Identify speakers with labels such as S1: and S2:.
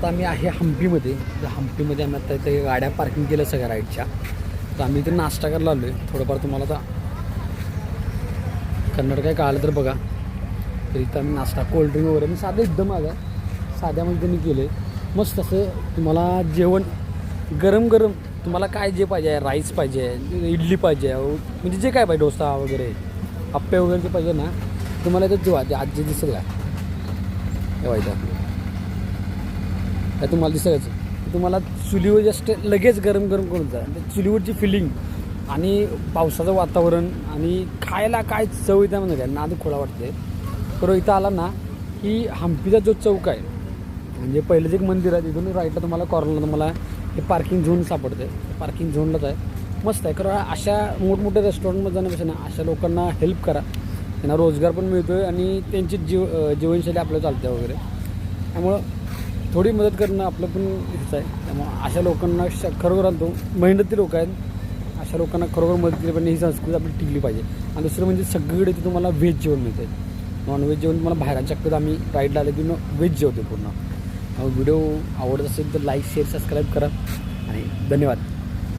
S1: आता आम्ही आहे हम्पीमध्ये. तर हम्पीमध्ये आम्ही आता इथे गाड्या पार्किंग केल्या सगळ्या राईडच्या. तर आम्ही इथे नाश्ता करायला आलो आहे. थोडंफार तुम्हाला आता कन्नड काय कळालं तर बघा. तर इथं आम्ही नाश्ता कोल्ड्रिंक वगैरे मी साधं एकदम आलं साध्यामध्ये त्यांनी केलं आहे. मस्त असं तुम्हाला जेवण गरम गरम तुम्हाला काय जे पाहिजे आहे, राईस पाहिजे आहे, इडली पाहिजे आहे, म्हणजे जे काय पाहिजे डोसा वगैरे आप्पे वगैरे जे पाहिजे ना तुम्हाला इथं जेव्हा ते आजी दिसेल का तेव्हा इथं काय तुम्हाला दिसायचं तुम्हाला चुलीवर जस्ट लगेच गरम गरम करून जा. चुलीवरची फिलिंग आणि पावसाचं वातावरण आणि खायला काय चव येतं म्हणजे काय नाद खोळा वाटते. तर इथं आला ना की हम्पीचा जो चौक आहे म्हणजे पहिलंच एक मंदिर आहे तिथून राईटला तुम्हाला कॉर्नरला तुम्हाला हे पार्किंग झोन सापडते. पार्किंग झोनलाच आहे. मस्त आहे. कारण अशा मोठमोठ्या रेस्टॉरंटमध्ये जाण्यापेक्षा ना अशा लोकांना हेल्प करा. त्यांना रोजगार पण मिळतो आहे आणि त्यांची जीवनशैली आपल्याला चालते वगैरे. त्यामुळं थोडी मदत करणं आपलं पण हेच आहे. त्यामुळं अशा लोकांना खरोखर आणतो मेहनती लोक आहेत. अशा लोकांना खरोखर मदत केली पाहिजे. ही संस्कृती आपली टिकली पाहिजे. आणि दुसरं म्हणजे सगळीकडे ते तुम्हाला व्हेज जेवण मिळतं आहे. नॉनव्हेज जेवण तुम्हाला बाहेरच्या शक्यतो आम्ही राईडला आले की व्हेज जेवतो पूर्ण. व्हिडिओ आवडत असेल तर लाईक शेअर सबस्क्राईब करा आणि धन्यवाद.